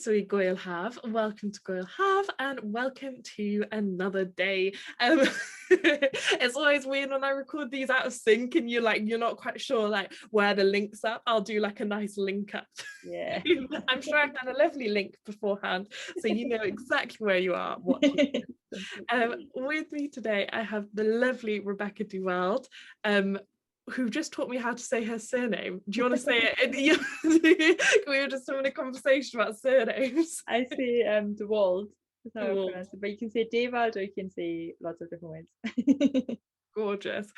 Swy Gŵyl Haf. Welcome to Gŵyl Haf and welcome to another day. It's always weird when I record these out of sync and you're not quite sure like where the link's up. I'll do like a nice link up. Yeah. I'm sure I've done a lovely link beforehand so you know exactly where you are watching. With me today I have the lovely Rebecca Duwald, who just taught me how to say her surname. Do you want to say it? We were just having a conversation about surnames. I say DeWald is how I pronounce it, but you can say Dewald or you can say lots of different ways. Gorgeous.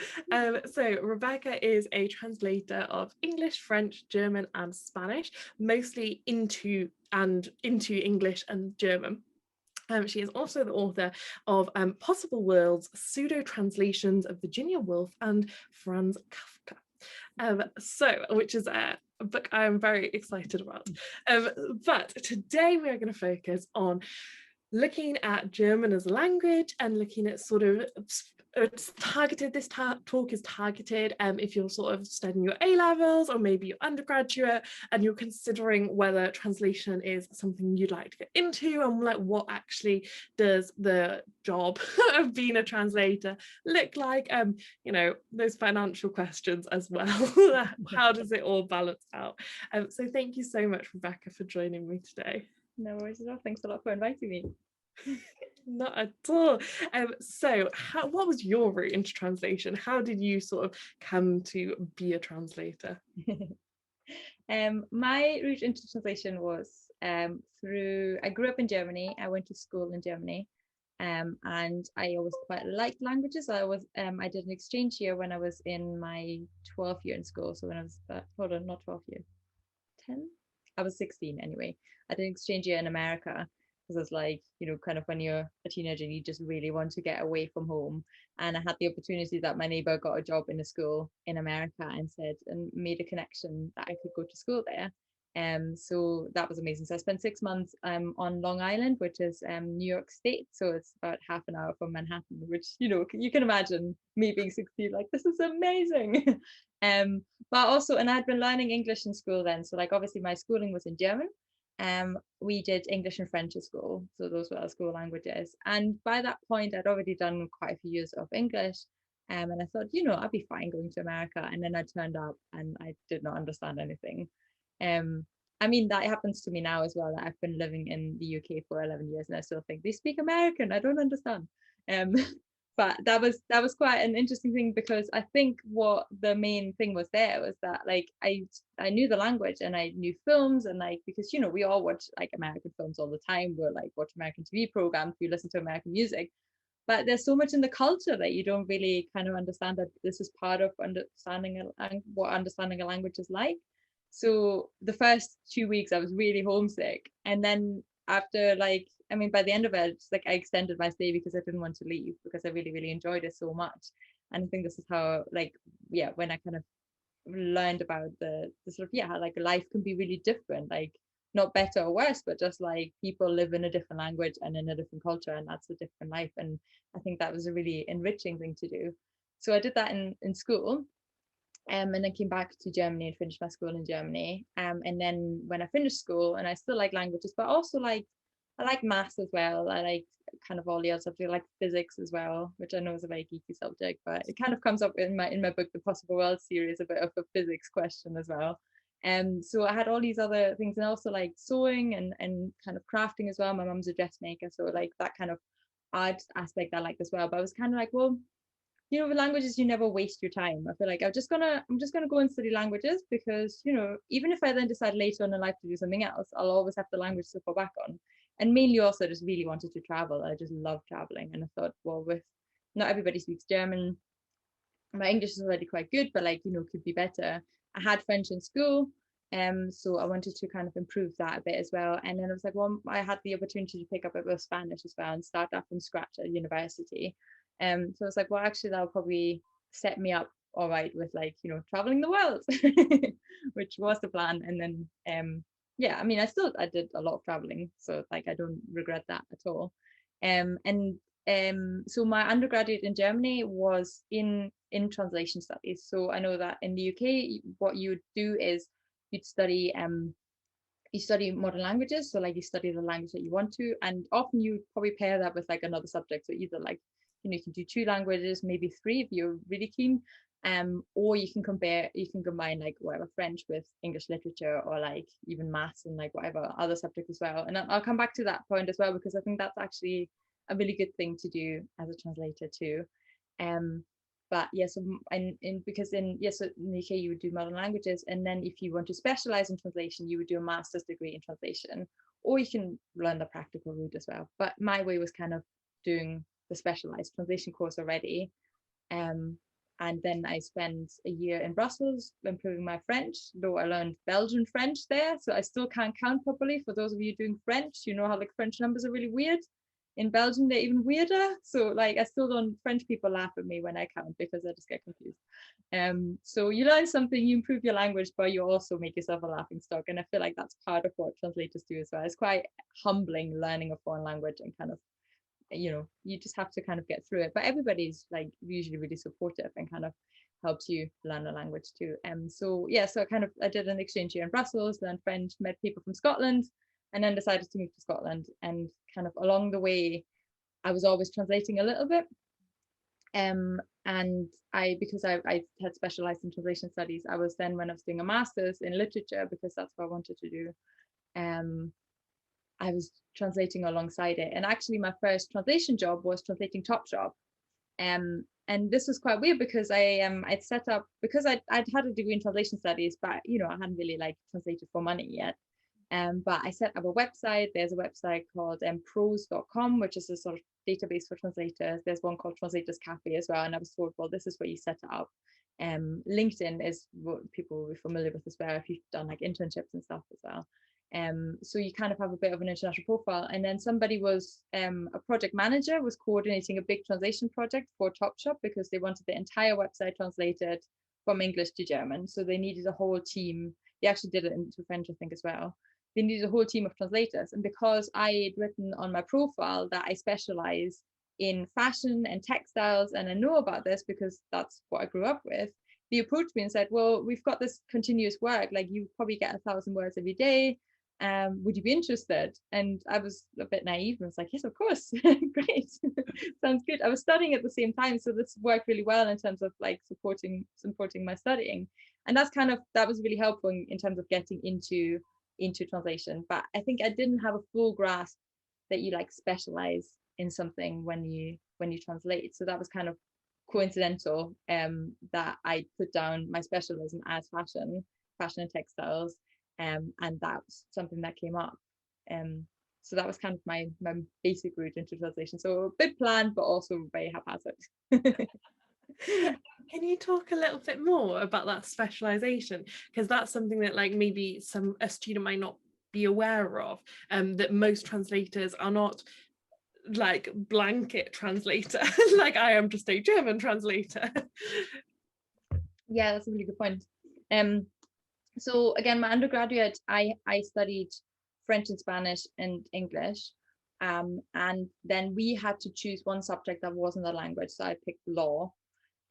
So Rebecca is a translator of English, French, German and Spanish, mostly into English and German. She is also the author of Possible Worlds, Pseudo Translations of Virginia Woolf and Franz Kafka. Which is a book I'm very excited about. But today we are going to focus on looking at German as a language and looking at sort of it's targeted. This talk is targeted if you're sort of studying your A-levels or maybe your undergraduate and you're considering whether translation is something you'd like to get into, and like what actually does the job of being a translator look like, those financial questions as well. How does it all balance out? So thank you so much, Rebecca, for joining me today. No worries at all. Thanks a lot for inviting me. Not at all. So what was your route into translation? How did you sort of come to be a translator? My route into translation was through, I grew up in Germany. I went to school in Germany, and I always quite liked languages. I did an exchange year when I was in my 12th year in school. So when I was, not 12th year, 10? I was 16 anyway. I did an exchange year in America. Because it's like, kind of when you're a teenager, you just really want to get away from home. And I had the opportunity that my neighbor got a job in a school in America and made a connection that I could go to school there. So that was amazing. So I spent 6 months on Long Island, which is New York State. So it's about half an hour from Manhattan, which, you can imagine me being 16, like, this is amazing. But also, and I'd been learning English in school then. So like, obviously my schooling was in German. We did English and French at school, so those were our school languages. And by that point, I'd already done quite a few years of English, and I thought, I'd be fine going to America. And then I turned up and I did not understand anything. I mean, that happens to me now as well. I've been living in the UK for 11 years, and I still think they speak American. I don't understand. But that was quite an interesting thing, because I think what the main thing was there was that like I knew the language and I knew films, and like, because we all watch like American films all the time, we're like watch American TV programs, we listen to American music, but there's so much in the culture that you don't really kind of understand that this is part of understanding what understanding a language is like. So the first 2 weeks I was really homesick, and then after by the end of it, like I extended my stay because I didn't want to leave, because I really, really enjoyed it so much. And I think this is how, when I kind of learned about the sort of, how like life can be really different, like not better or worse, but just like people live in a different language and in a different culture, and that's a different life. And I think that was a really enriching thing to do. So I did that in school. And then came back to Germany and finished my school in Germany. And then when I finished school, and I still like languages, but also I like maths as well. I like kind of all the other subjects, like physics as well, which I know is a very geeky subject, but it kind of comes up in my book, The Possible World series, a bit of a physics question as well. And so I had all these other things, and also like sewing and kind of crafting as well. My mum's a dressmaker, so like that kind of art aspect I like as well. But I was kind of like, well, with languages, you never waste your time. I feel like I'm just gonna go and study languages, because even if I then decide later on in life to do something else, I'll always have the language to fall back on. And mainly also I just really wanted to travel. I just love traveling, and I thought, well, with not everybody speaks German, my English is already quite good, but could be better. I had French in school, so I wanted to kind of improve that a bit as well. And then I was like, well, I had the opportunity to pick up a bit of Spanish as well and start up from scratch at university. So I was like, well, actually that'll probably set me up all right with traveling the world, which was the plan. And then I did a lot of traveling, so I don't regret that at all. So my undergraduate in Germany was in translation studies. So I know that in the UK, what you would do is you'd study you study modern languages, so like you study the language that you want to, and often you probably pair that with like another subject. So either like, you know, you can do 2 languages, maybe 3 if you're really keen, or you can combine like whatever French with English literature, or like even maths and like whatever other subject as well. And I'll come back to that point as well, because I think that's actually a really good thing to do as a translator too. But yes, because in in the UK you would do modern languages, and then if you want to specialize in translation, you would do a master's degree in translation, or you can learn the practical route as well. But my way was kind of doing the specialized translation course already. And then I spent a year in Brussels improving my French, though I learned Belgian French there, so I still can't count properly. For those of you doing French, you know how like French numbers are really weird. In Belgium, they're even weirder. So like I still don't, French people laugh at me when I count because I just get confused. So you learn something, you improve your language, but you also make yourself a laughing stock. And I feel like that's part of what translators do as well. It's quite humbling learning a foreign language, and kind of, you know, you just have to kind of get through it. But everybody's like usually really supportive and kind of helps you learn a language too. So yeah, so I did an exchange year in Brussels, learned French, met people from Scotland, and then decided to move to Scotland. And kind of along the way, I was always translating a little bit. And because I had specialized in translation studies, I was then, when I was doing a master's in literature, because that's what I wanted to do, I was translating alongside it. And actually my first translation job was translating Topshop. And this was quite weird, because I'd set up, because I'd had a degree in translation studies, but you know, I hadn't really like translated for money yet. But I set up a website. There's a website called pros.com, which is a sort of database for translators. There's one called Translators Cafe as well. And I was told, well, this is where you set it up. LinkedIn is what people will be familiar with as well, if you've done like internships and stuff as well. So you kind of have a bit of an international profile. And then somebody was, a project manager was coordinating a big translation project for Topshop, because they wanted the entire website translated from English to German. So they needed a whole team. They actually did it into French, I think, as well. They needed a whole team of translators. And because I had written on my profile that I specialize in fashion and textiles, and I know about this because that's what I grew up with, they approached me and said, well, we've got this continuous work, like you probably get 1,000 words every day. Would you be interested? And I was a bit naive and was like, yes, of course. Great. Sounds good. I was studying at the same time, so this worked really well in terms of like supporting my studying. And that was really helpful in terms of getting into translation. But I think I didn't have a full grasp that you like specialize in something when you translate. So that was kind of coincidental, that I put down my specialism as fashion and textiles, and that's something that came up. So that was kind of my basic route into translation. So a bit planned, but also very haphazard. Can you talk a little bit more about that specialization? Because that's something that like maybe a student might not be aware of, that most translators are not like blanket translator. Like I am just a German translator. Yeah, that's a really good point. So again, my undergraduate, I studied French and Spanish and English. And then we had to choose one subject that wasn't a language. So I picked law.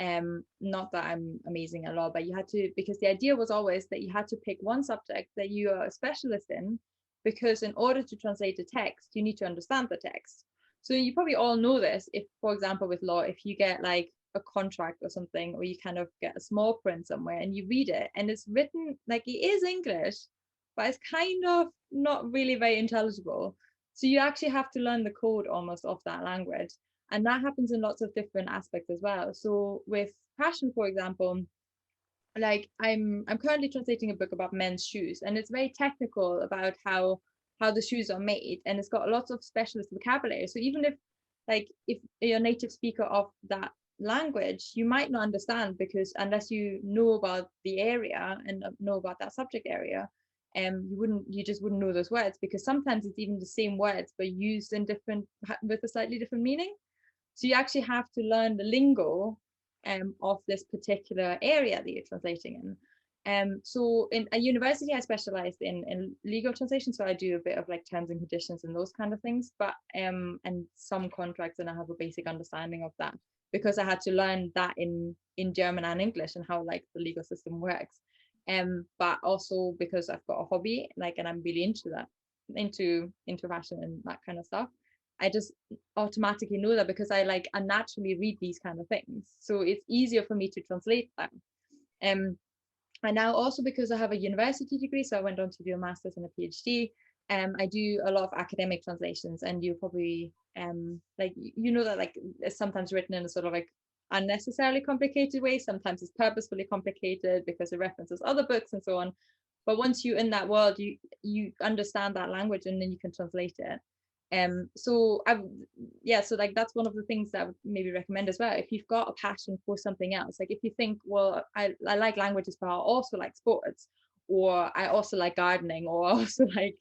Not that I'm amazing at law, but you had to, because the idea was always that you had to pick one subject that you are a specialist in, because in order to translate a text, you need to understand the text. So you probably all know this. If, for example, with law, if you get like a contract or something, or you kind of get a small print somewhere and you read it and it's written like it is English, but it's kind of not really very intelligible. So you actually have to learn the code almost of that language. And that happens in lots of different aspects as well. So with fashion, for example, like I'm currently translating a book about men's shoes, and it's very technical about how the shoes are made, and it's got lots of specialist vocabulary. So even if you're a native speaker of that language, you might not understand, because unless you know about the area and know about that subject area, you just wouldn't know those words, because sometimes it's even the same words but used in different, with a slightly different meaning. So you actually have to learn the lingo of this particular area that you're translating in. So in a university, I specialized in legal translation. So I do a bit of like terms and conditions and those kind of things, but and some contracts, and I have a basic understanding of that, because I had to learn that in German and English, and how like the legal system works. But also because I've got a hobby, like, and I'm really into that, into fashion and that kind of stuff. I just automatically know that because I naturally read these kind of things, so it's easier for me to translate them. And now also because I have a university degree, so I went on to do a master's and a PhD. I do a lot of academic translations, and you probably like, you know, that like it's sometimes written in a sort of like unnecessarily complicated way. Sometimes it's purposefully complicated because it references other books and so on. But once you're in that world, you understand that language, and then you can translate it. So so like that's one of the things that I would maybe recommend as well. If you've got a passion for something else, like if you think, well, I like languages, but I also like sports, or I also like gardening, or I also like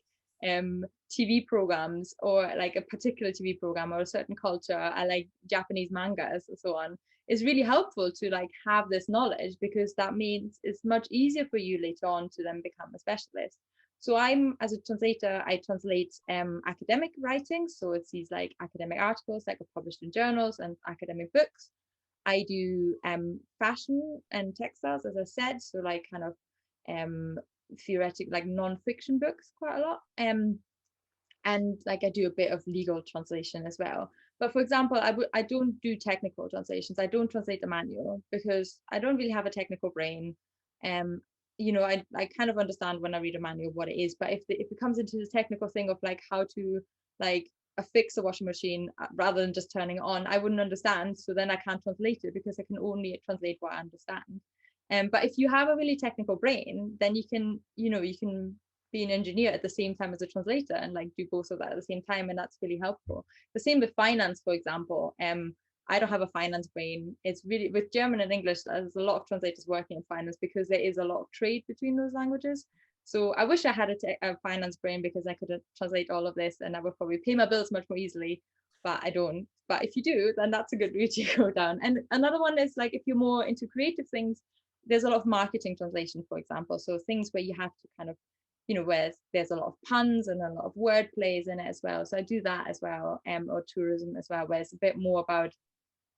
TV programs, or like a particular TV program or a certain culture, I like Japanese mangas and so on. It's really helpful to like have this knowledge, because that means it's much easier for you later on to then become a specialist. So I'm, as a translator, I translate academic writing. So it's these like academic articles that are published in journals and academic books. I do fashion and textiles, as I said. So like kind of theoretic, like non-fiction books quite a lot. And like I do a bit of legal translation as well. But for example, I don't do technical translations. I don't translate the manual because I don't really have a technical brain. You know, I kind of understand when I read a manual what it is, but if it comes into the technical thing of like how to like fix a washing machine rather than just turning it on, I wouldn't understand. So then I can't translate it because I can only translate what I understand. But if you have a really technical brain, then you can, you know, you can be an engineer at the same time as a translator and like do both of that at the same time, and that's really helpful. The same with finance, for example. I don't have a finance brain. It's really, with German and English, there's a lot of translators working in finance because there is a lot of trade between those languages. So I wish I had a finance brain, because I could translate all of this and I would probably pay my bills much more easily, but I don't. But if you do, then that's a good route to go down. And another one is like, if you're more into creative things, there's a lot of marketing translation, for example. So things where you have to kind of, you know, where there's a lot of puns and a lot of word plays in it as well. So I do that as well, or tourism as well, where it's a bit more about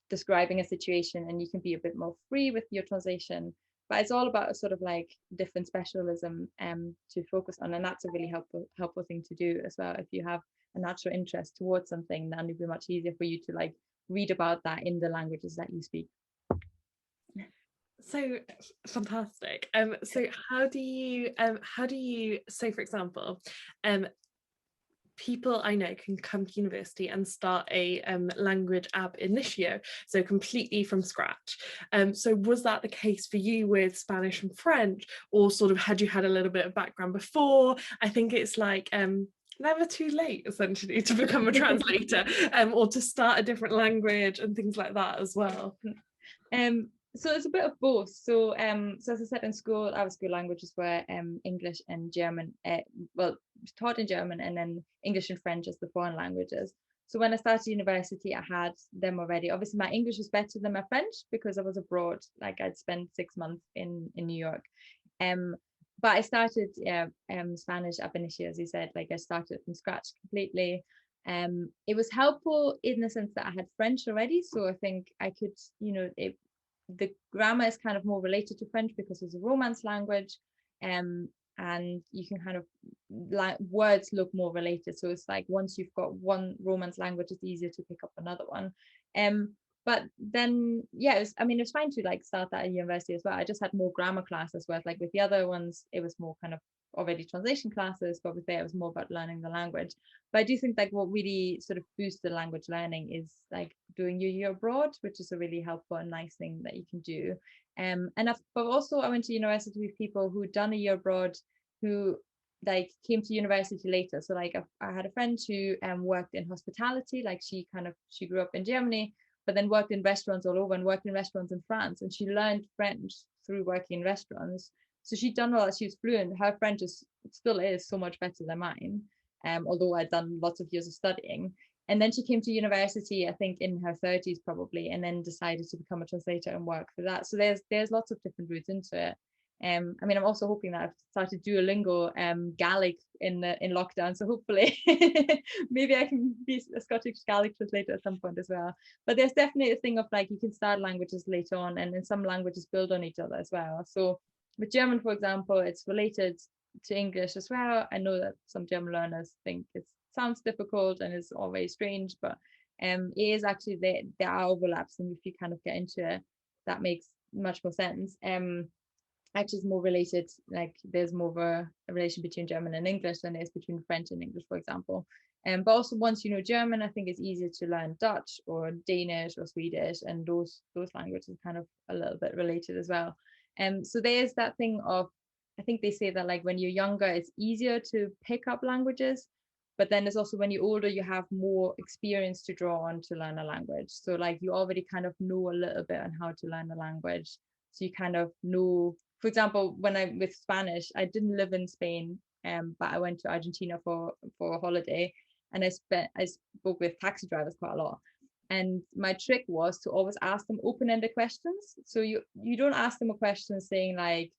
describing a situation and you can be a bit more free with your translation. But it's all about a sort of like different specialism to focus on, and that's a really helpful thing to do as well. If you have a natural interest towards something, then it'll be much easier for you to like read about that in the languages that you speak. So fantastic. So how do you so for example, people I know can come to university and start a language app initio, so completely from scratch. So was that the case for you with Spanish and French, or sort of had you had a little bit of background before? I think it's like never too late essentially to become a translator, or to start a different language and things like that as well. So it's a bit of both. So so as I said, in school, our school languages were English and German, well, taught in German, and then English and French as the foreign languages. So when I started university, I had them already. Obviously my English was better than my French because I was abroad. Like I'd spent 6 months in New York. But I started Spanish ab initio, as you said. Like I started from scratch completely. It was helpful in the sense that I had French already, so I think I could, you know, the grammar is kind of more related to French because it's a Romance language, and you can kind of words look more related. So it's like once you've got one Romance language, it's easier to pick up another one. But then yeah, I mean, it's fine to like start that at university as well. I just had more grammar classes, whereas like with the other ones, it was more kind of already translation classes, but with there it was more about learning the language. But I do think like what really sort of boosts the language learning is like doing your year abroad, which is a really helpful and nice thing that you can do. But also I went to university with people who'd done a year abroad who like came to university later. So like I had a friend who worked in hospitality. Like she grew up in Germany, but then worked in restaurants all over and worked in restaurants in France, and she learned French through working in restaurants. So she'd done all that, she was fluent. Her French still is so much better than mine, although I'd done lots of years of studying. And then she came to university, I think in her 30s probably, and then decided to become a translator and work for that. So there's lots of different routes into it. I mean, I'm also hoping that I've started Duolingo Gaelic in lockdown, so hopefully maybe I can be a Scottish Gaelic translator at some point as well. But there's definitely a thing of like you can start languages later on, and then some languages build on each other as well. So with German, for example, it's related to English as well. I know that some German learners think it sounds difficult and it's all very strange, but it is actually, there are overlaps, and if you kind of get into it, that makes much more sense. Actually, it's more related, like there's more of a relation between German and English than there is between French and English, for example. But also, once you know German, I think it's easier to learn Dutch or Danish or Swedish, and those languages are kind of a little bit related as well. So there's that thing of, I think they say that like when you're younger, it's easier to pick up languages, but then it's also when you're older, you have more experience to draw on to learn a language. So like you already kind of know a little bit on how to learn a language. So you kind of know, for example, when I with Spanish, I didn't live in Spain, but I went to Argentina for a holiday, and I spoke with taxi drivers quite a lot. And my trick was to always ask them open-ended questions. So you don't ask them a question saying like,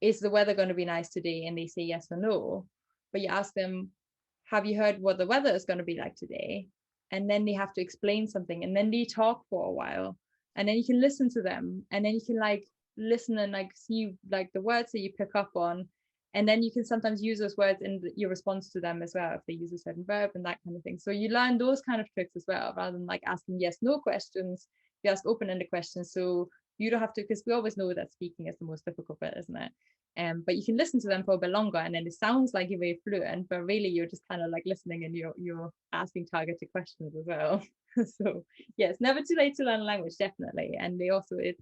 is the weather going to be nice today? And they say yes or no. But you ask them, have you heard what the weather is going to be like today? And then they have to explain something, and then they talk for a while, and then you can listen to them, and then you can like listen and like see like the words that you pick up on, and then you can sometimes use those words in your response to them as well if they use a certain verb and that kind of thing. So you learn those kind of tricks as well, rather than like asking yes no questions. You ask open-ended questions, so you don't have to, because we always know that speaking is the most difficult bit, isn't it? But you can listen to them for a bit longer, and then it sounds like you're very fluent, but really you're just kind of like listening, and you're asking targeted questions as well. So yeah, it's never too late to learn a language, definitely. And they also, it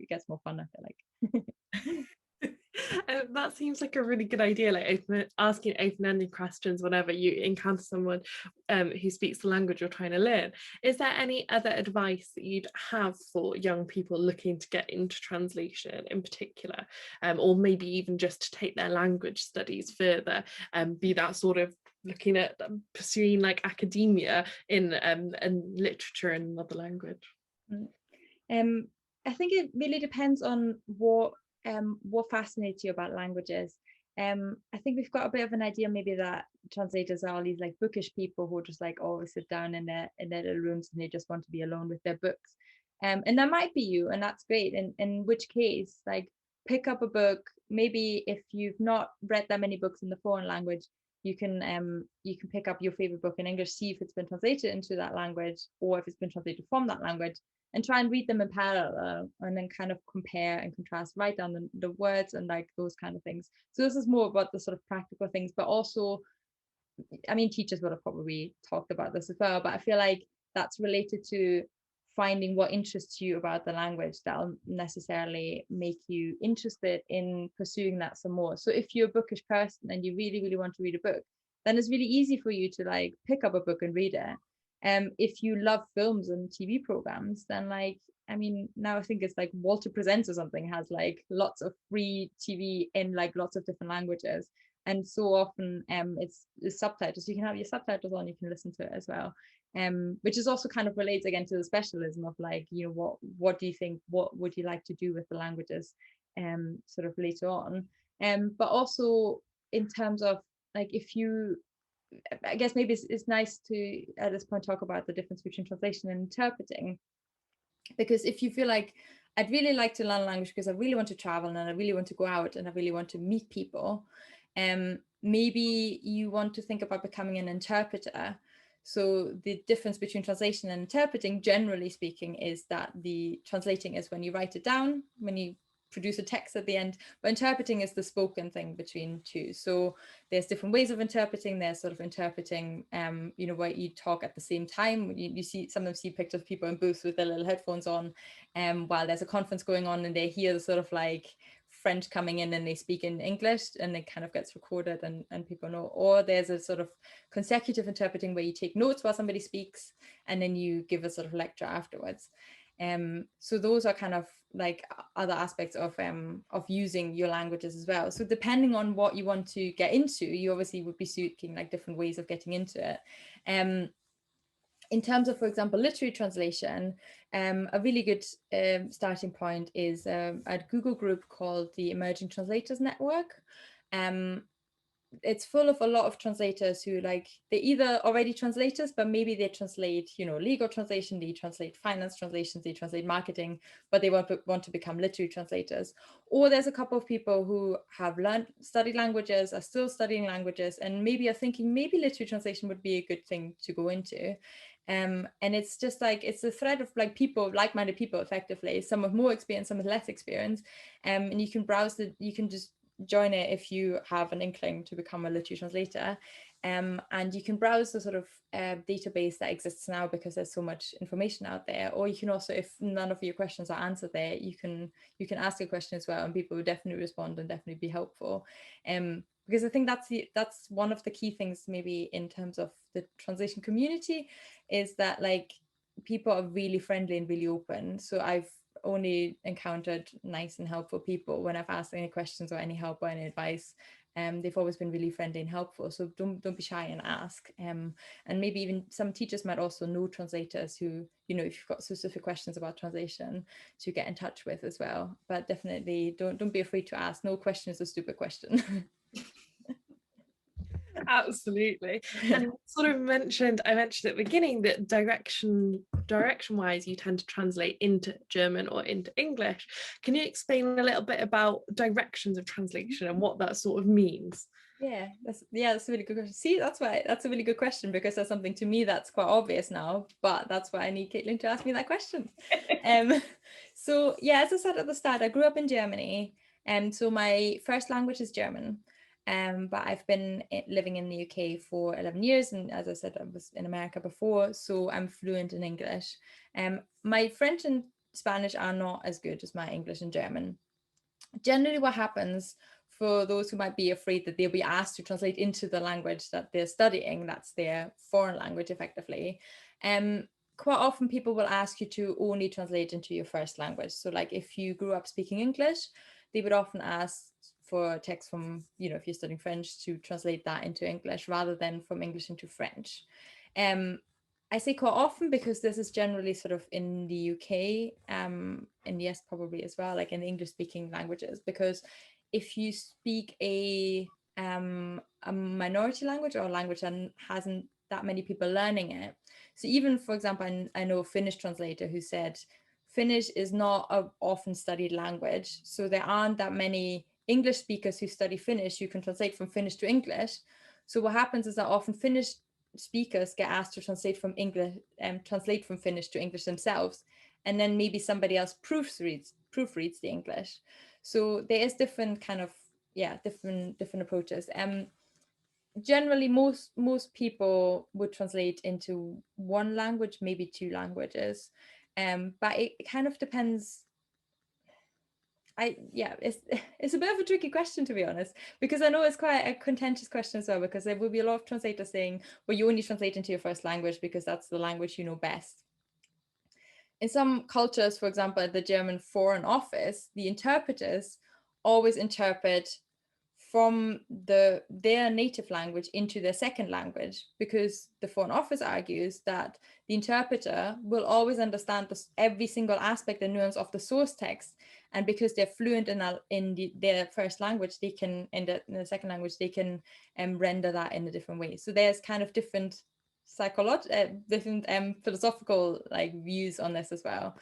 gets more fun, I feel like. That seems like a really good idea, like asking open-ended questions whenever you encounter someone who speaks the language you're trying to learn. Is there any other advice that you'd have for young people looking to get into translation in particular, or maybe even just to take their language studies further, be that sort of looking at pursuing like academia in literature in another language? I think it really depends on what fascinates you about languages. I think we've got a bit of an idea maybe that translators are all these like bookish people who just like always sit down in their little rooms and they just want to be alone with their books. And that might be you, and that's great. And in which case, like pick up a book. Maybe if you've not read that many books in the foreign language, you can pick up your favorite book in English, see if it's been translated into that language, or if it's been translated from that language, and try and read them in parallel, and then kind of compare and contrast, write down the words and like those kind of things. So this is more about the sort of practical things, but also, I mean, teachers would have probably talked about this as well, but I feel like that's related to finding what interests you about the language that'll necessarily make you interested in pursuing that some more. So if you're a bookish person and you really, really want to read a book, then it's really easy for you to like pick up a book and read it. If you love films and TV programs, then like, I mean, now I think it's like Walter Presents or something has like lots of free TV in like lots of different languages. And so often it's subtitles. You can have your subtitles on, you can listen to it as well. Which is also kind of relates again to the specialism of like, you know, what do you think, what would you like to do with the languages sort of later on. But also in terms of like, if you, I guess maybe it's nice to at this point talk about the difference between translation and interpreting, because if you feel like I'd really like to learn a language because I really want to travel and I really want to go out and I really want to meet people, maybe you want to think about becoming an interpreter. So the difference between translation and interpreting, generally speaking, is that the translating is when you write it down, when you produce a text at the end, but interpreting is the spoken thing between two. So there's different ways of interpreting. There's sort of interpreting, you know, where you talk at the same time. You see, sometimes see pictures of people in booths with their little headphones on, while there's a conference going on, and they hear the sort of like French coming in and they speak in English, and it kind of gets recorded and people know. Or there's a sort of consecutive interpreting where you take notes while somebody speaks and then you give a sort of lecture afterwards. So those are kind of like other aspects of using your languages as well. So depending on what you want to get into, you obviously would be seeking like different ways of getting into it. In terms of, for example, literary translation, a really good starting point is a Google group called the Emerging Translators Network. it's full of a lot of translators who like, they're either already translators, but maybe they translate, you know, legal translation, they translate finance translations, they translate marketing, but they want to become literary translators. Or there's a couple of people who have studied languages, are still studying languages, and maybe are thinking maybe literary translation would be a good thing to go into. And it's just like, it's a thread of like people, like-minded people, effectively, some with more experience, some with less experience. And you can you can just join it if you have an inkling to become a literary translator. And you can browse the sort of database that exists now, because there's so much information out there. Or you can also, if none of your questions are answered there, you can ask a question as well, and people will definitely respond and definitely be helpful. Because I think that's one of the key things maybe in terms of the translation community, is that like people are really friendly and really open. So I've only encountered nice and helpful people when I've asked any questions or any help or any advice. They've always been really friendly and helpful. So don't be shy and ask. And maybe even some teachers might also know translators who, you know, if you've got specific questions about translation, to get in touch with as well. But definitely don't be afraid to ask. No question is a stupid question. Absolutely. And you sort of I mentioned at the beginning that direction wise you tend to translate into German or into English. Can you explain a little bit about directions of translation and what that sort of means? That's a really good question. See, that's a really good question, because that's something to me that's quite obvious now, but that's why I need Caitlin to ask me that question. So yeah, as I said at the start, I grew up in Germany, and so my first language is German. But I've been living in the UK for 11 years, and as I said, I was in America before, so I'm fluent in English. My French and Spanish are not as good as my English and German. Generally, what happens, for those who might be afraid that they'll be asked to translate into the language that they're studying, that's their foreign language effectively, quite often people will ask you to only translate into your first language. So like if you grew up speaking English, they would often ask for text from, you know, if you're studying French, to translate that into English rather than from English into French. I say quite often because this is generally sort of in the UK, and yes, probably as well, like in the English speaking languages, because if you speak a minority language, or a language that hasn't that many people learning it. So even, for example, I know a Finnish translator who said Finnish is not an often studied language. So there aren't that many English speakers who study Finnish. You can translate from Finnish to English. So what happens is that often Finnish speakers get asked to translate from English, translate from Finnish to English themselves, and then maybe somebody else proofreads the English. So there is different kind of different approaches. Generally, most people would translate into one language, maybe two languages, but it kind of depends. It's a bit of a tricky question, to be honest, because I know it's quite a contentious question as well, because there will be a lot of translators saying, well, you only translate into your first language because that's the language you know best. In some cultures, for example, at the German Foreign Office, the interpreters always interpret from their native language into their second language, because the Foreign Office argues that the interpreter will always understand every single aspect and nuance of the source text, and because they're fluent in their first language, they can in the second language they can render that in a different way. So there's kind of different philosophical like views on this as well.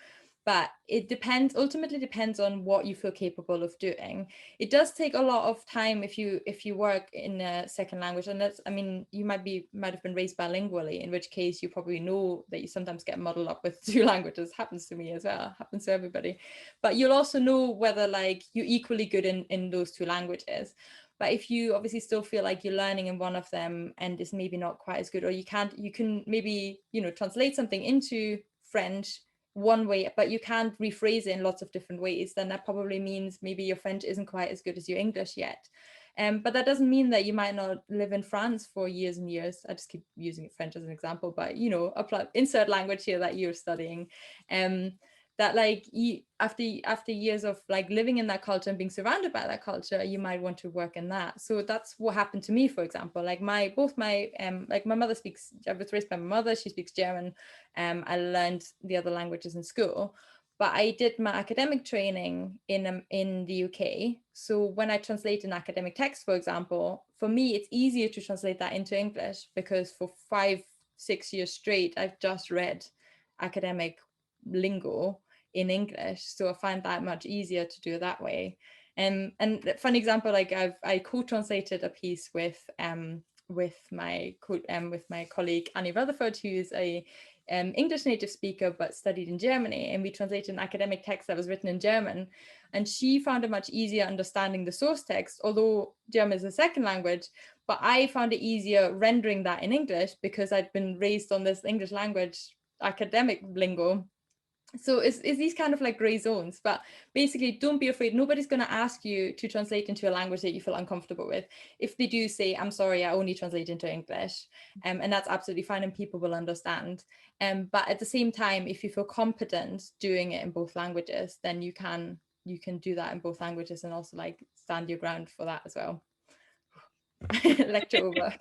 But it ultimately depends on what you feel capable of doing. It does take a lot of time if you work in a second language, and that's, I mean, you might have been raised bilingually, in which case you probably know that you sometimes get muddled up with two languages. Happens to me as well, happens to everybody. But you'll also know whether like you're equally good in those two languages. But if you obviously still feel like you're learning in one of them and it's maybe not quite as good, or you can maybe, you know, translate something into French one way, but you can't rephrase it in lots of different ways, then that probably means maybe your French isn't quite as good as your English yet. But that doesn't mean that you might not live in France for years and years. I just keep using French as an example, but you know, insert language here that you're studying. That like after years of like living in that culture and being surrounded by that culture, you might want to work in that. So that's what happened to me, for example. Like my mother speaks, I was raised by my mother, she speaks German. I learned the other languages in school, but I did my academic training in the UK. So when I translate an academic text, for example, for me, it's easier to translate that into English, because for 5-6 years straight, I've just read academic lingo in English. So I find that much easier to do it that way. And a fun example, like I co-translated a piece with my colleague Annie Rutherford, who is a English native speaker but studied in Germany, and we translated an academic text that was written in German, and she found it much easier understanding the source text, although German is a second language, but I found it easier rendering that in English because I'd been raised on this English language academic lingo. So it's these kind of like gray zones, but basically don't be afraid. Nobody's going to ask you to translate into a language that you feel uncomfortable with. If they do, say, I'm sorry, I only translate into English, and that's absolutely fine, and people will understand. But at the same time, if you feel competent doing it in both languages, then you can do that in both languages, and also like stand your ground for that as well. Lecture over.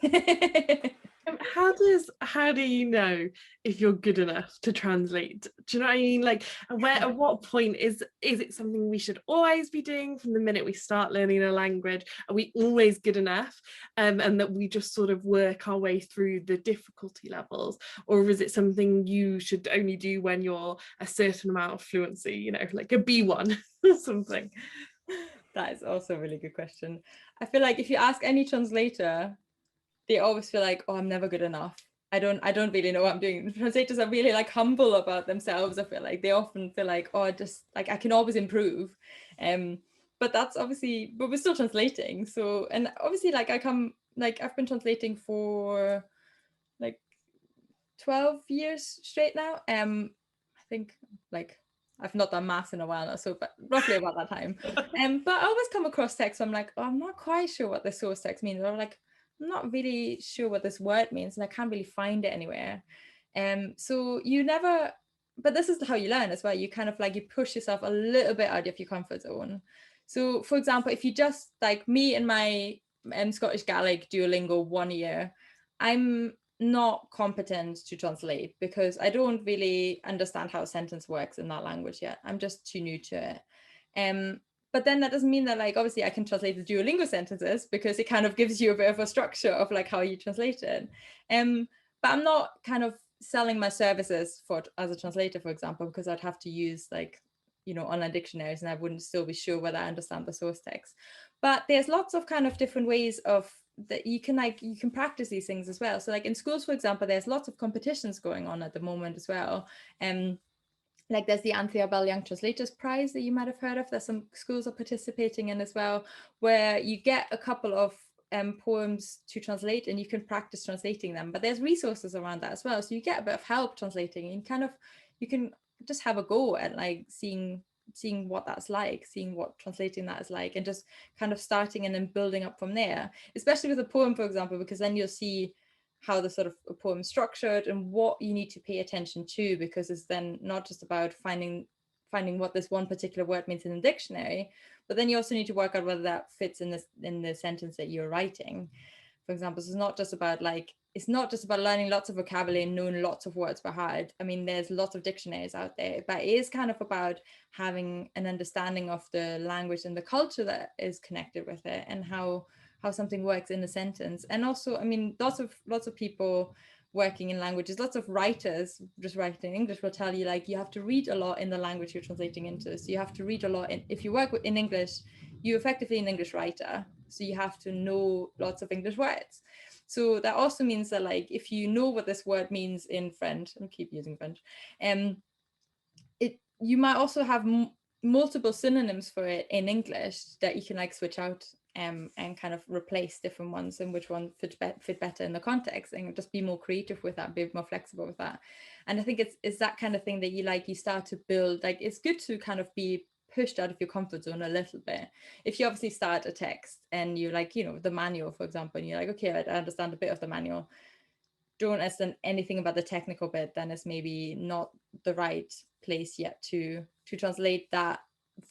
How do you know if you're good enough to translate? Do you know what I mean? Like, at what point is it something we should always be doing from the minute we start learning a language? Are we always good enough? And that we just sort of work our way through the difficulty levels? Or is it something you should only do when you're a certain amount of fluency, you know, like a B1 or something? That is also a really good question. I feel like if you ask any translator, they always feel like, oh, I'm never good enough. I don't really know what I'm doing. Translators are really like humble about themselves. I feel like they often feel like, oh, just like I can always improve. But that's obviously, but we're still translating. So, and obviously like I've been translating for like 12 years straight now. I think like I've not done maths in a while now, so but roughly about that time. But I always come across text, so I'm like, oh, I'm not quite sure what the source text means. Or like, I'm not really sure what this word means, and I can't really find it anywhere. So you never, but this is how you learn as well. You kind of like you push yourself a little bit out of your comfort zone. So, for example, if you just like me and my Scottish Gaelic Duolingo 1 year, I'm not competent to translate because I don't really understand how a sentence works in that language yet. I'm just too new to it. But then that doesn't mean that like obviously I can translate the Duolingo sentences because it kind of gives you a bit of a structure of like how you translate it. But I'm not kind of selling my services for as a translator, for example, because I'd have to use like, you know, online dictionaries and I wouldn't still be sure whether I understand the source text. But there's lots of kind of different ways of that you can practice these things as well. So like in schools, for example, there's lots of competitions going on at the moment as well. Like there's the Anthea Bell Young Translators Prize that you might have heard of, that some schools are participating in as well, where you get a couple of poems to translate and you can practice translating them. But there's resources around that as well. So you get a bit of help translating and you can just have a go at like seeing what that's like, seeing what translating that is like, and just kind of starting and then building up from there, especially with a poem, for example, because then you'll see how the sort of a poem is structured and what you need to pay attention to, because it's then not just about finding what this one particular word means in the dictionary, but then you also need to work out whether that fits in the sentence that you're writing, for example. So it's not just about learning lots of vocabulary and knowing lots of words by heart. I mean, there's lots of dictionaries out there, but it is kind of about having an understanding of the language and the culture that is connected with it, and how something works in a sentence. And also, I mean, lots of people working in languages, lots of writers just writing in English will tell you like you have to read a lot in the language you're translating into. So you have to read a lot if you work in English, you're effectively an English writer, so you have to know lots of English words. So that also means that like if you know what this word means in French, I keep using French, you might also have multiple synonyms for it in English that you can like switch out and kind of replace different ones, and which one fit better in the context, and just be more creative with that, be more flexible with that. And I think it's that kind of thing that you start to build. Like it's good to kind of be pushed out of your comfort zone a little bit. If you obviously start a text and you like, you know, the manual, for example, and you're like, okay, I understand a bit of the manual, don't understand anything about the technical bit, then it's maybe not the right place yet to translate that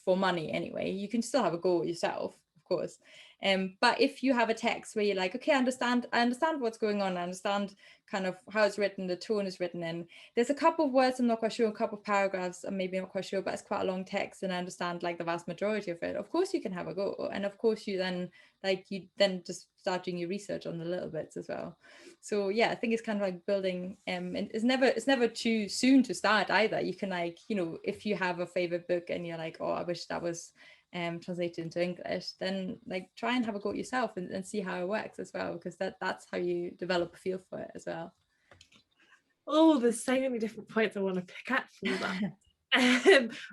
for money anyway. You can still have a go yourself, of course. But if you have a text where you're like, okay, I understand what's going on, I understand kind of how it's written, the tone is written in. There's a couple of words I'm not quite sure, a couple of paragraphs I'm maybe not quite sure, but it's quite a long text and I understand like the vast majority of it. Of course you can have a go. And of course you then just start doing your research on the little bits as well. So yeah, I think it's kind of like building, and it's never too soon to start either. You can like, you know, if you have a favorite book and you're like, oh, I wish that was translated into English, then like try and have a go at yourself and see how it works as well, because that's how you develop a feel for it as well. Oh, there's so many different points I want to pick up from that.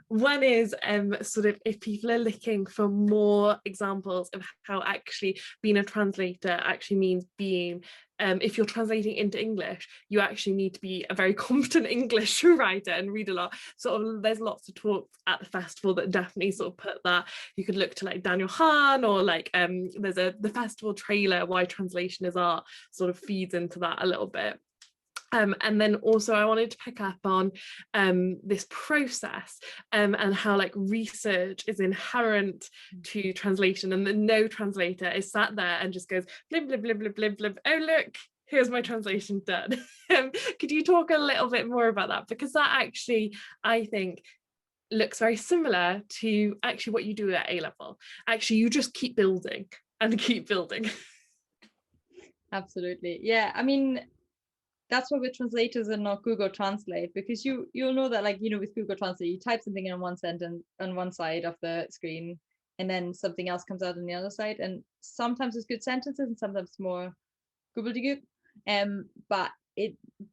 One is sort of if people are looking for more examples of how actually being a translator actually means being, if you're translating into English, you actually need to be a very competent English writer and read a lot. Sort of there's lots of talks at the festival that definitely sort of put that. You could look to like Daniel Hahn, or like there's the festival trailer, Why Translation is Art, sort of feeds into that a little bit. And then also I wanted to pick up on this process and how like research is inherent to translation, and that no translator is sat there and just goes blib blib blib blib blib blib, oh look, here's my translation done. Could you talk a little bit more about that, because that actually I think looks very similar to actually what you do at A level. Actually you just keep building and keep building. Absolutely, yeah. I mean, that's why we're translators and not Google Translate, because you'll know that, like, you know, with Google Translate, you type something in one sentence on one side of the screen and then something else comes out on the other side, and sometimes it's good sentences and sometimes more gobbledygook. But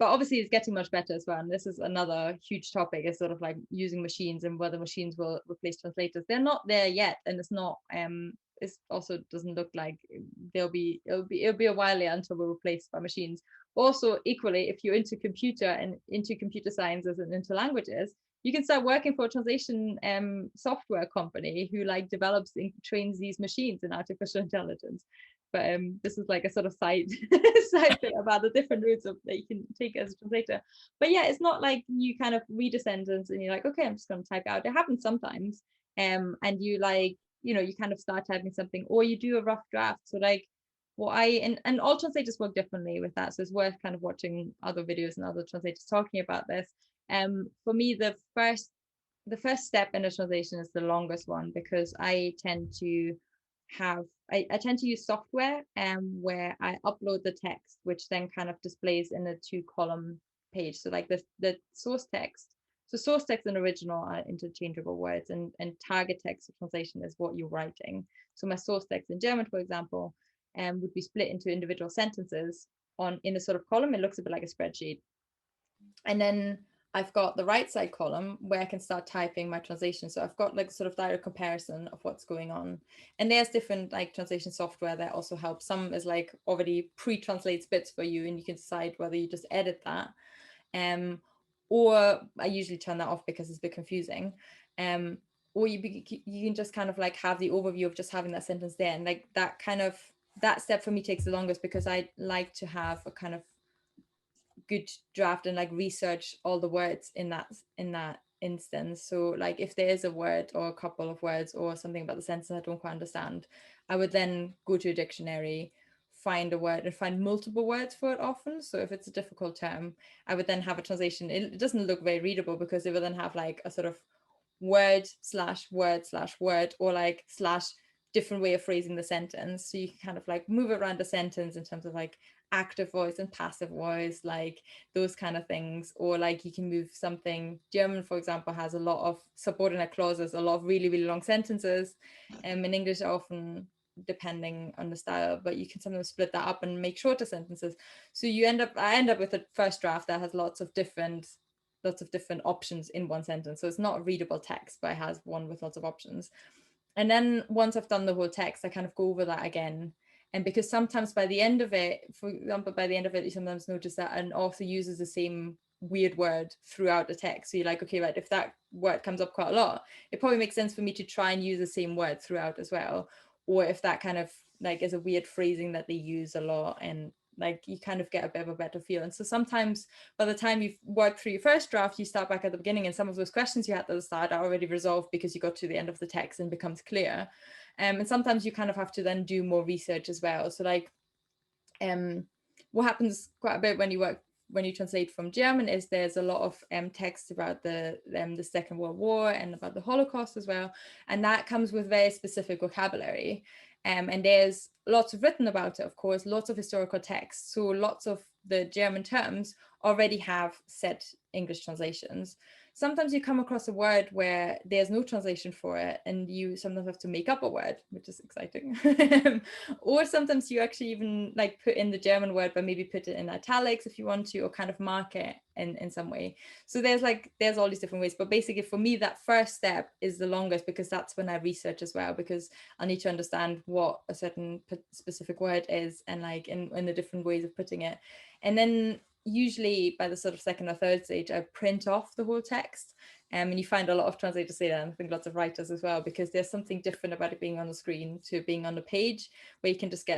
obviously it's getting much better as well, and this is another huge topic, is sort of like using machines and whether machines will replace translators. They're not there yet, and it's not it also doesn't look like it'll be a while until we're replaced by machines. Also, equally, if you're into computer and into computer sciences and into languages, you can start working for a translation software company who like develops and trains these machines in artificial intelligence. But this is like a sort of side bit about the different routes that you can take as a translator. But yeah, it's not like you kind of read a sentence and you're like, okay, I'm just going to type it out. It happens sometimes, and you like, you know, you kind of start typing something, or you do a rough draft. So like what and all translators work differently with that, so it's worth kind of watching other videos and other translators talking about this. For me, the first step in a translation is the longest one, because I tend to use software where I upload the text, which then kind of displays in a 2-column page. So like the source text. So source text and original are interchangeable words, and target text for translation is what you're writing. So my source text in German, for example, would be split into individual sentences in a sort of column. It looks a bit like a spreadsheet. And then I've got the right side column where I can start typing my translation. So I've got like sort of direct comparison of what's going on. And there's different like translation software that also helps. Some is like already pre-translates bits for you, and you can decide whether you just edit that. Or I usually turn that off because it's a bit confusing. Or you can just kind of like have the overview of just having that sentence there. And like that step for me takes the longest, because I like to have a kind of good draft and like research all the words in that instance. So like if there is a word or a couple of words or something about the sentence I don't quite understand, I would then go to a dictionary, find a word, and find multiple words for it often. So if it's a difficult term, I would then have a translation. It doesn't look very readable, because it would then have like a sort of word slash word slash word, or like slash different way of phrasing the sentence. So you can kind of like move around the sentence in terms of like active voice and passive voice, like those kind of things. Or like you can move something. German, for example, has a lot of subordinate clauses, a lot of really, really long sentences. In English, often depending on the style, but you can sometimes split that up and make shorter sentences. So I end up with a first draft that has lots of different options in one sentence. So it's not a readable text, but it has one with lots of options. And then once I've done the whole text, I kind of go over that again. And because sometimes by the end of it, for example, you sometimes notice that an author uses the same weird word throughout the text. So you're like, okay, right, if that word comes up quite a lot, it probably makes sense for me to try and use the same word throughout as well. Or if that kind of like is a weird phrasing that they use a lot, and like you kind of get a bit of a better feel. And so sometimes by the time you've worked through your first draft, you start back at the beginning, and some of those questions you had at the start are already resolved because you got to the end of the text and becomes clear. And sometimes you kind of have to then do more research as well. So like what happens quite a bit when you translate from German is there's a lot of text about the Second World War and about the Holocaust as well, and that comes with very specific vocabulary. And there's lots of written about it, of course, lots of historical texts. So lots of the German terms already have set English translations. Sometimes you come across a word where there's no translation for it, and you sometimes have to make up a word, which is exciting. Or sometimes you actually even like put in the German word, but maybe put it in italics if you want to, or kind of mark it in some way. So there's all these different ways. But basically for me, that first step is the longest, because that's when I research as well, because I need to understand what a certain specific word is, and like in the different ways of putting it. And then usually by the sort of second or third stage, I print off the whole text. And you find a lot of translators say that, and I think lots of writers as well, because there's something different about it being on the screen to being on the page, where you can just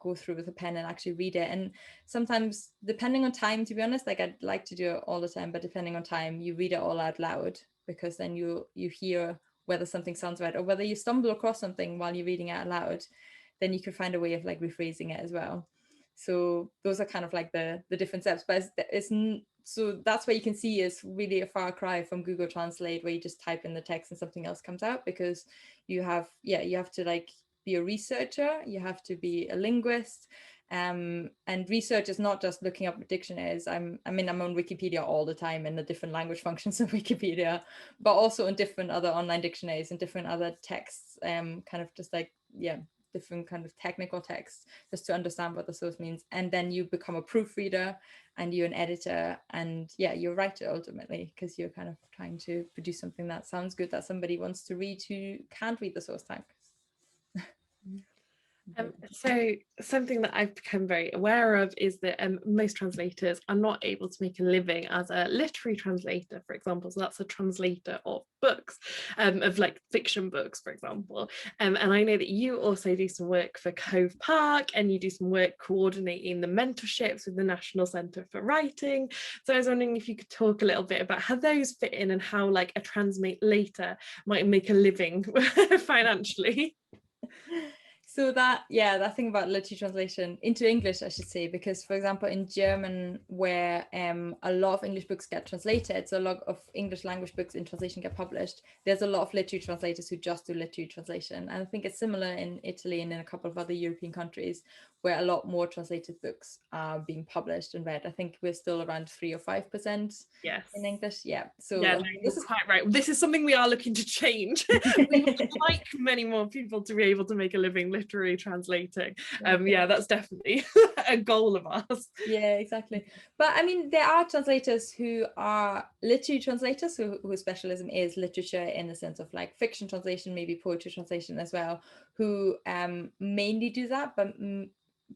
go through with a pen and actually read it. And sometimes, depending on time, to be honest, like I'd like to do it all the time, but depending on time, you read it all out loud, because then you hear whether something sounds right, or whether you stumble across something while you're reading it out loud, then you can find a way of like rephrasing it as well. So those are kind of like the different steps, but so that's what you can see is really a far cry from Google Translate, where you just type in the text and something else comes out, because you have to like be a researcher, you have to be a linguist, and research is not just looking up dictionaries. I'm on Wikipedia all the time, and the different language functions of Wikipedia, but also in different other online dictionaries and different other texts, kind of just like different kind of technical texts, just to understand what the source means. And then you become a proofreader, and you're an editor, and you're a writer ultimately, because you're kind of trying to produce something that sounds good, that somebody wants to read who can't read the source text. So something that I've become very aware of is that most translators are not able to make a living as a literary translator, for example. So that's a translator of books, of like fiction books, for example. And I know that you also do some work for Cove Park, and you do some work coordinating the mentorships with the National Centre for Writing. So I was wondering if you could talk a little bit about how those fit in, and how like a translator might make a living financially. So that thing about literary translation into English, I should say, because for example in German, where a lot of English books get translated, so a lot of English language books in translation get published, there's a lot of literary translators who just do literary translation. And I think it's similar in Italy and in a couple of other European countries, where a lot more translated books are being published and read. I think we're still around 3 or 5% in English. So this is quite right. This is something we are looking to change. We would like many more people to be able to make a living literary translating. That's definitely a goal of ours. Yeah, exactly. But I mean, there are translators who are literary translators, whose specialism is literature, in the sense of like fiction translation, maybe poetry translation as well, who mainly do that.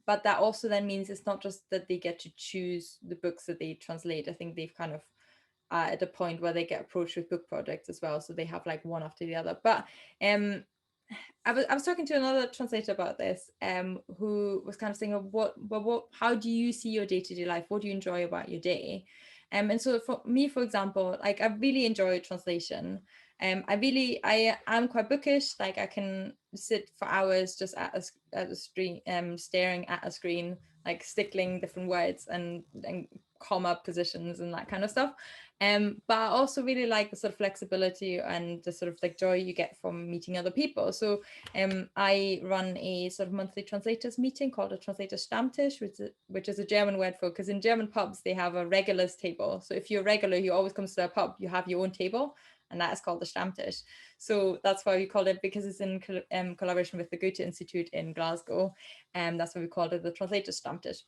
But that also then means it's not just that they get to choose the books that they translate. I think they've kind of at a point where they get approached with book projects as well, so they have like one after the other. But I was talking to another translator about this, who was kind of saying, how do you see your day-to-day life? What do you enjoy about your day? And so for me, for example, like I really enjoy translation. I am quite bookish. Like I can sit for hours just at a screen, staring at a screen, like stickling different words and comma positions and that kind of stuff. But I also really like the sort of flexibility and the sort of like joy you get from meeting other people. So I run a sort of monthly translators meeting called a Translators Stammtisch, which is a German word for, because in German pubs they have a regulars table. So if you're a regular who always comes to a pub, you have your own table, and that is called the Stammtisch. So that's why we call it, because it's in collaboration with the Goethe Institute in Glasgow, and that's why we called it the Translators Stammtisch.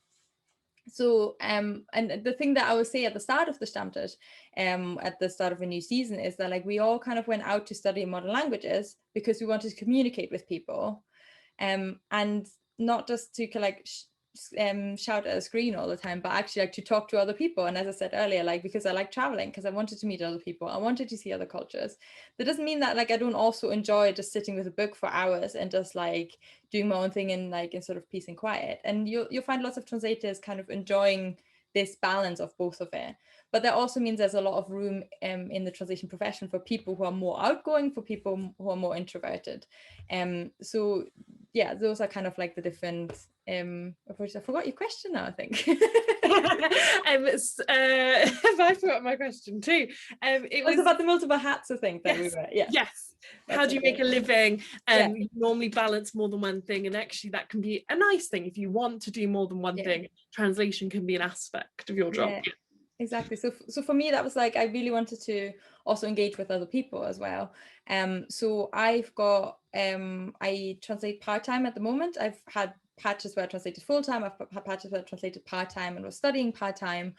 So and the thing that I would say at the start of the Stammtisch, at the start of a new season, is that like we all kind of went out to study modern languages because we wanted to communicate with people, and not just to like shout at a screen all the time, but actually like to talk to other people. And as I said earlier, like because I like traveling, because I wanted to meet other people, I wanted to see other cultures. That doesn't mean that like I don't also enjoy just sitting with a book for hours and just like doing my own thing in sort of peace and quiet. And you'll find lots of translators kind of enjoying this balance of both of it. But that also means there's a lot of room in the translation profession for people who are more outgoing, for people who are more introverted. So yeah, those are kind of like the different approaches. I forgot your question now, I think. I forgot my question too. It was about the multiple hats, I think, that yes, we were, yeah. Yes. How do you make a living? You normally balance more than one thing, and actually that can be a nice thing if you want to do more than one thing. Translation can be an aspect of your job. Yeah. Exactly. So for me, that was like, I really wanted to also engage with other people as well. So I've got, I translate part-time at the moment. I've had patches where I translated full-time. I've had patches where I translated part-time and was studying part-time.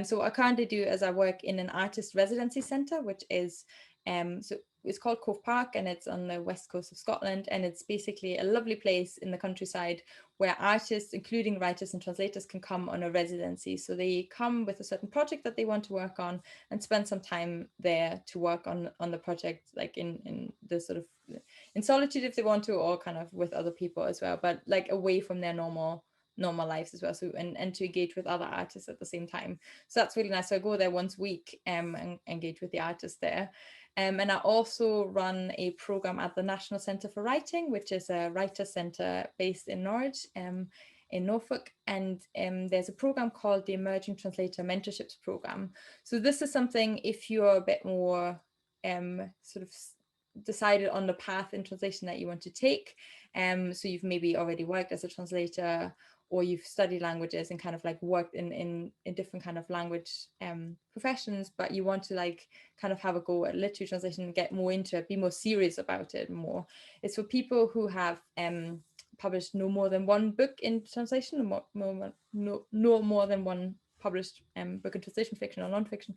So what I currently do is I work in an artist residency centre, which is, so it's called Cove Park, and it's on the west coast of Scotland. And it's basically a lovely place in the countryside where artists, including writers and translators, can come on a residency. So they come with a certain project that they want to work on and spend some time there to work on the project, like in the sort of in solitude if they want to, or kind of with other people as well, but like away from their normal lives as well. So and to engage with other artists at the same time. So that's really nice. So I go there once a week and engage with the artists there. And I also run a program at the National Centre for Writing, which is a writer centre based in Norwich, in Norfolk. And there's a program called the Emerging Translator Mentorships Program. So this is something if you're a bit more sort of decided on the path in translation that you want to take. So you've maybe already worked as a translator, or you've studied languages and kind of like worked in different kind of language professions, but you want to like kind of have a go at literary translation and get more into it, be more serious about it more. It's for people who have published no more than one book in translation, no more than one published book in translation, fiction or non-fiction,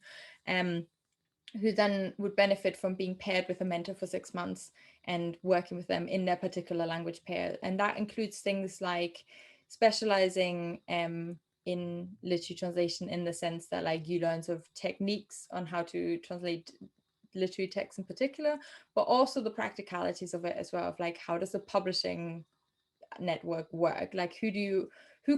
who then would benefit from being paired with a mentor for 6 months and working with them in their particular language pair. And that includes things like specializing in literary translation, in the sense that like you learn sort of techniques on how to translate literary text in particular, but also the practicalities of it as well, of like how does the publishing network work, like who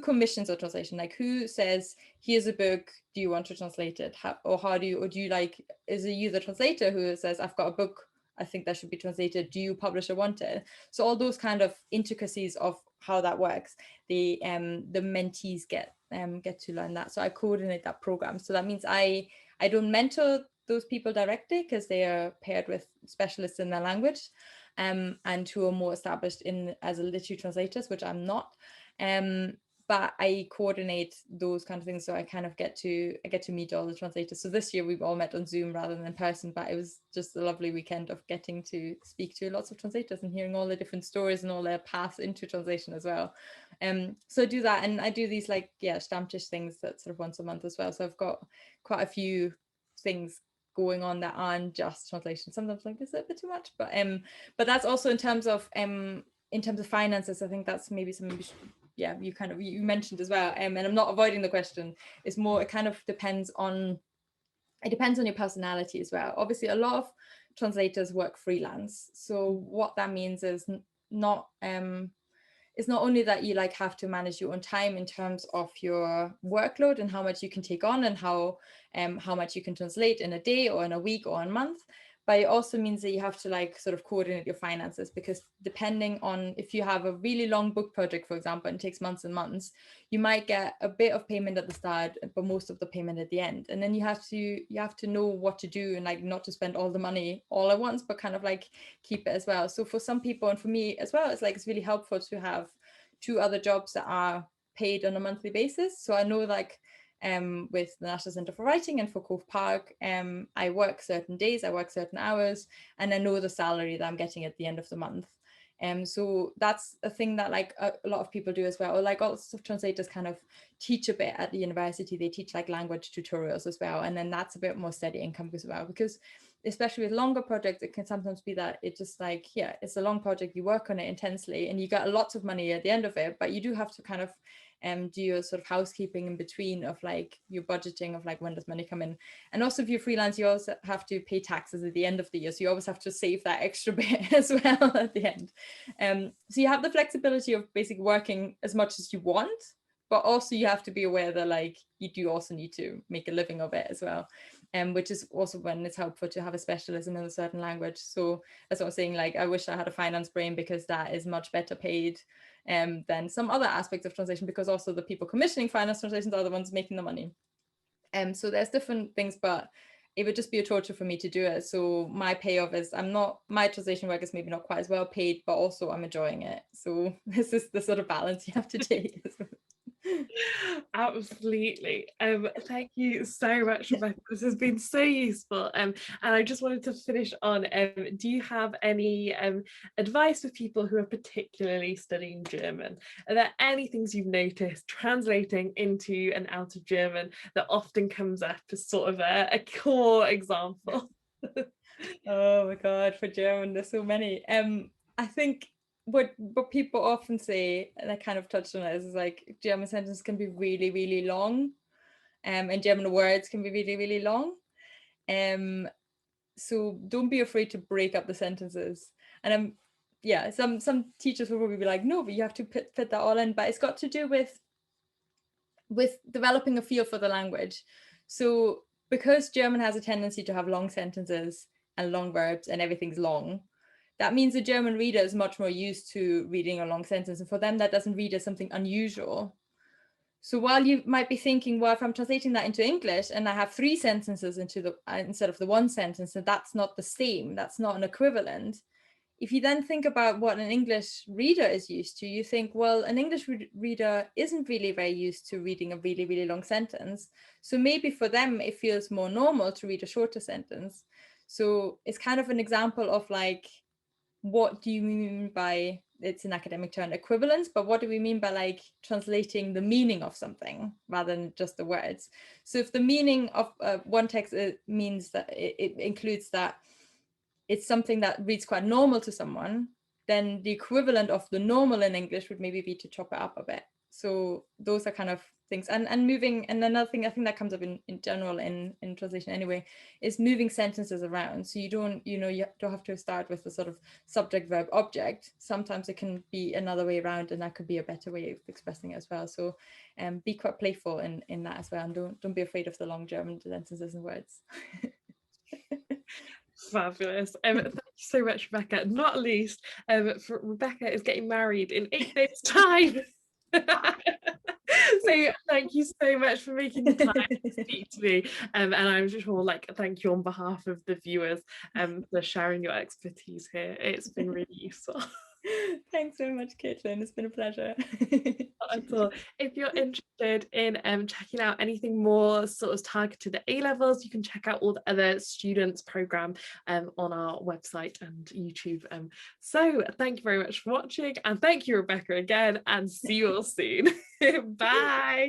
commissions a translation, like who says here's a book, do you want to translate it, or do you like, is it you the translator who says I've got a book, I think that should be translated, do you publisher want it? So all those kind of intricacies of how that works, the mentees get to learn that. So I coordinate that program. So that means I don't mentor those people directly because they are paired with specialists in their language, and who are more established in as a literary translators, which I'm not. But I coordinate those kind of things, so I kind of get to meet all the translators. So this year we've all met on Zoom rather than in person, but it was just a lovely weekend of getting to speak to lots of translators and hearing all the different stories and all their paths into translation as well. So I do that, and I do these like Stammtisch things that sort of once a month as well. So I've got quite a few things going on that aren't just translation. Sometimes like this is a bit too much, but that's also in terms of finances. I think that's maybe something you mentioned as well, and I'm not avoiding the question. It's more, it kind of depends on your personality as well. Obviously a lot of translators work freelance, so what that means is not it's not only that you like have to manage your own time in terms of your workload and how much you can take on and how much you can translate in a day or in a week or a month, but it also means that you have to like sort of coordinate your finances, because depending on if you have a really long book project, for example, and it takes months and months, you might get a bit of payment at the start, but most of the payment at the end. And then you have to know what to do, and like not to spend all the money all at once, but kind of like keep it as well. So for some people, and for me as well, it's like it's really helpful to have 2 other jobs that are paid on a monthly basis. So I know like with the National Centre for Writing and for Cove Park, I work certain days, I work certain hours, and I know the salary that I'm getting at the end of the month. So that's a thing that like a lot of people do as well. Or like lots of translators kind of teach a bit at the university. They teach like language tutorials as well, and then that's a bit more steady income as well, because especially with longer projects, it can sometimes be that it just like, it's a long project, you work on it intensely and you get lots of money at the end of it, but you do have to kind of do your sort of housekeeping in between of like your budgeting of like when does money come in. And also if you're freelance, you also have to pay taxes at the end of the year, so you always have to save that extra bit as well at the end. So you have the flexibility of basically working as much as you want, but also you have to be aware that like you do also need to make a living of it as well, which is also when it's helpful to have a specialism in a certain language. So that's what I'm saying, like I wish I had a finance brain, because that is much better paid than some other aspects of translation, because also the people commissioning finance translations are the ones making the money. So there's different things, but it would just be a torture for me to do it. So my payoff is my translation work is maybe not quite as well paid, but also I'm enjoying it. So this is the sort of balance you have to take. Absolutely. Thank you so much, Rebecca. This has been so useful. And I just wanted to finish on, do you have any advice for people who are particularly studying German? Are there any things you've noticed translating into and out of German that often comes up as sort of a core example? Oh my God, for German, there's so many. I think what people often say, and I kind of touched on it, is like German sentences can be really, really long, and German words can be really, really long. So don't be afraid to break up the sentences. And yeah, some teachers will probably be like, no, but you have to fit that all in. But it's got to do with developing a feel for the language. So because German has a tendency to have long sentences and long verbs and everything's long, that means the German reader is much more used to reading a long sentence. And for them, that doesn't read as something unusual. So while you might be thinking, well, if I'm translating that into English and I have 3 sentences instead of the 1 sentence, then that's not the same. That's not an equivalent. If you then think about what an English reader is used to, you think, well, an English reader isn't really very used to reading a really, really long sentence. So maybe for them, it feels more normal to read a shorter sentence. So it's kind of an example of like, what do you mean by, it's an academic term, equivalence, but what do we mean by like translating the meaning of something rather than just the words? So if the meaning of one text means that it includes that it's something that reads quite normal to someone, then the equivalent of the normal in English would maybe be to chop it up a bit. So those are kind of things. And moving, and another thing I think that comes up in general in translation anyway, is moving sentences around. So you don't have to start with the sort of subject, verb, object. Sometimes it can be another way around, and that could be a better way of expressing it as well. So be quite playful in that as well. And don't be afraid of the long German sentences and words. Fabulous. Thank you so much, Rebecca. Not least, for Rebecca is getting married in 8 days' time. So thank you so much for making the time to speak to me. And I'm just sure, like, thank you on behalf of the viewers for sharing your expertise here. It's been really useful. Thanks so much, Caitlin. It's been a pleasure. At all. If you're interested in checking out anything more sort of targeted at A-levels, you can check out all the other students program on our website and YouTube. So thank you very much for watching, and thank you, Rebecca, again, and see you all soon. Bye. Bye.